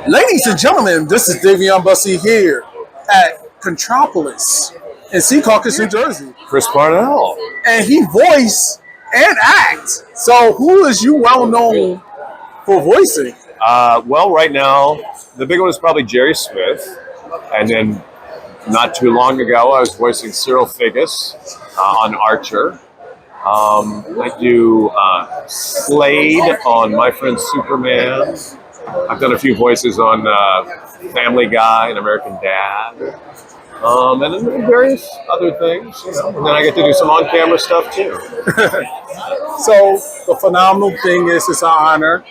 Ladies and gentlemen, this is Davion Bussey here at Contropolis in Secaucus, New Jersey. Chris Parnell. And he voiced and act. So who is you well known for voicing? Well, right now, the big one is probably Jerry Smith. And then not too long ago, I was voicing Cyril Figgis on Archer. I do Slade on My Friend Superman. I've done a few voices on Family Guy and American Dad. And then various other things. You know. And then I get to do some on-camera stuff, too. So the phenomenal thing is it's an honor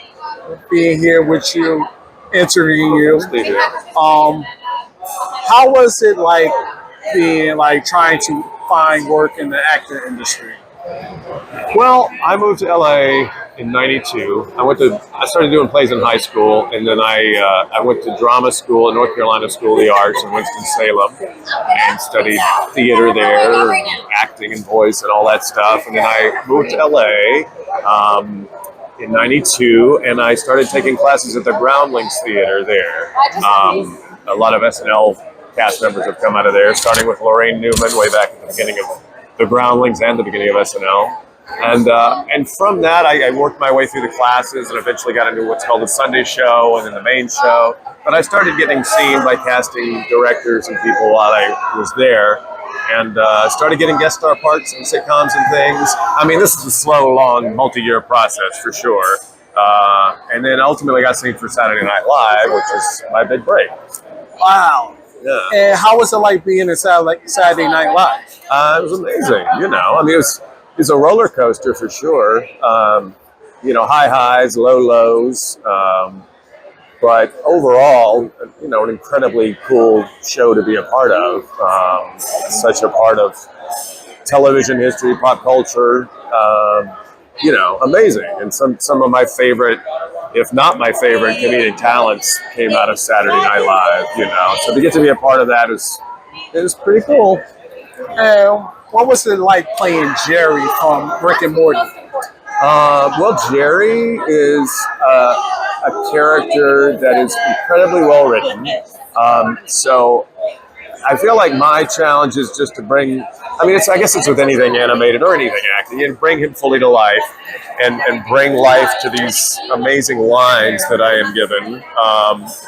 being here with you, interviewing you. How was it like being trying to find work in the acting industry? Well, I moved to LA in '92. I started doing plays in high school, and then I went to drama school at North Carolina School of the Arts in Winston-Salem and studied theater there, and acting and voice and all that stuff. And then I moved to LA in '92, and I started taking classes at the Groundlings Theater there. A lot of SNL cast members have come out of there, starting with Lorraine Newman way back at the beginning of the Groundlings and the beginning of SNL. And from that, I worked my way through the classes and eventually got into what's called the Sunday show and then the main show. But I started getting seen by casting directors and people while I was there, and started getting guest star parts in sitcoms and things. I mean, this is a slow, long, multi-year process for sure. And then ultimately got seen for Saturday Night Live, which is my big break. Wow. Yeah. And how was it like being in Saturday Night Live? It was amazing, you know. I mean, it was a roller coaster for sure. You know, high highs, low lows. But overall, you know, an incredibly cool show to be a part of. Such a part of television history, pop culture. You know, amazing. And some of my favorite, if not my favorite, comedic talents came out of Saturday Night Live, you know. So to get to be a part of that is pretty cool. And what was it like playing Jerry from Rick and Morty? Well, Jerry is a character that is incredibly well written. So I feel like my challenge is just to bring, I mean, I guess it's with anything animated or anything acting, and bring him fully to life and bring life to these amazing lines that I am given.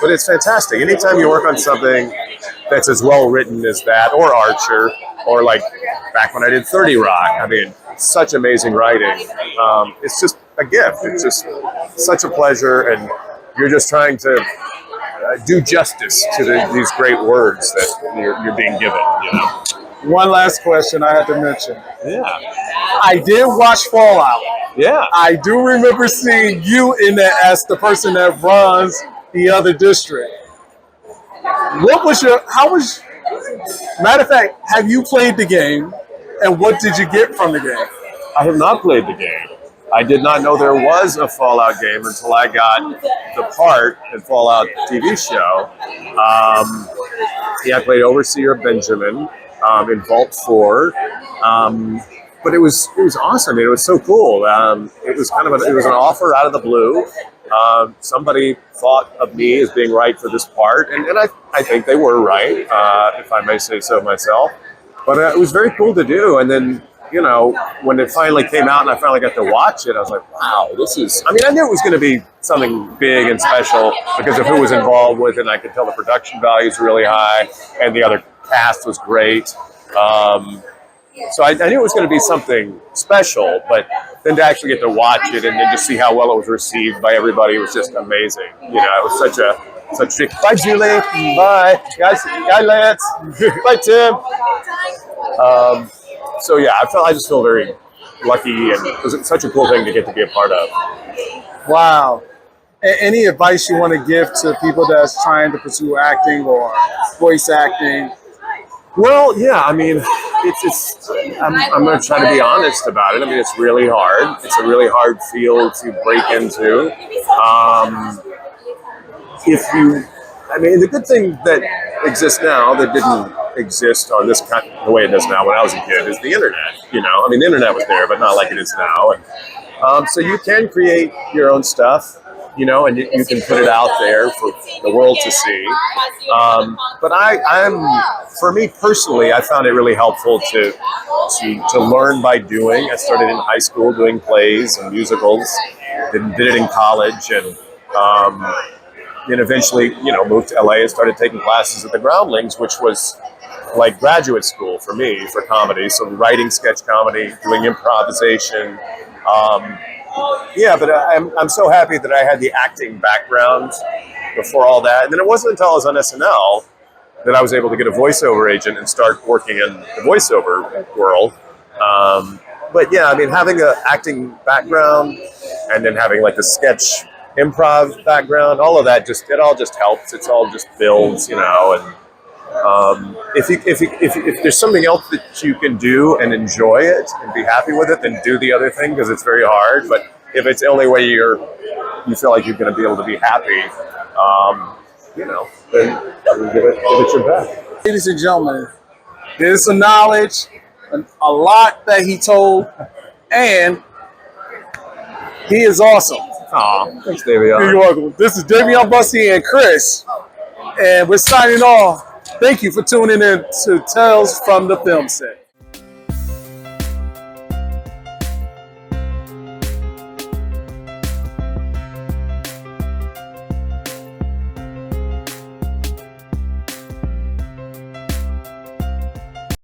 But it's fantastic. Anytime you work on something that's as well written as that, or Archer, or like back when I did 30 Rock, I mean, such amazing writing. It's just a gift. It's just such a pleasure, and you're just trying to do justice to these great words that you're being given, you know. One last question I had to mention. Yeah. I did watch Fallout. Yeah. I do remember seeing you in there as the person that runs the other district. Matter of fact, have you played the game, and what did you get from the game? I have not played the game. I did not know there was a Fallout game until I got the part in Fallout TV show. I played Overseer Benjamin in Vault 4. But it was awesome. It was so cool. It was an offer out of the blue. Somebody thought of me as being right for this part, and I think they were right, if I may say so myself. But it was very cool to do. And then, you know, when it finally came out and I finally got to watch it, I was like, wow, I knew it was going to be something big and special because of who was involved with it, and I could tell the production value is really high, and the other cast was great. So I knew it was going to be something special, but then to actually get to watch it and then just see how well it was received by everybody was just amazing. You know, it was such a bye, Julie. Bye, guys. Bye, Lance. Bye, Tim. So yeah, I just feel very lucky, and it was such a cool thing to get to be a part of. Wow. Any advice you want to give to people that's trying to pursue acting or voice acting? Well, yeah, I mean, I'm going to try to be honest about it. I mean, it's really hard. It's a really hard field to break into. The good thing that exists now that didn't exist on this kind of the way it does now when I was a kid is the internet. You know, I mean, the internet was there, but not like it is now. And so you can create your own stuff. you know, and you can put it out there for the world to see. But for me personally, I found it really helpful to learn by doing. I started in high school doing plays and musicals, did it in college, and then eventually, you know, moved to LA and started taking classes at the Groundlings, which was like graduate school for me for comedy. So writing sketch comedy, doing improvisation. Yeah, but I'm so happy that I had the acting background before all that. And then it wasn't until I was on SNL that I was able to get a voiceover agent and start working in the voiceover world. But yeah, I mean, having an acting background and then having like the sketch improv background, all of that it all just helps. It's all just builds, you know. And if there's something else that you can do and enjoy it and be happy with it, then do the other thing, because it's very hard. But if it's the only way you feel like you're going to be able to be happy, you know, then give it your best. Ladies and gentlemen, there's some knowledge, a lot that he told, and he is awesome. Aw, thanks, Davion. You're welcome. This is Davion Bussey and Chris, and we're signing off. Thank you for tuning in to Tales from the Film Set.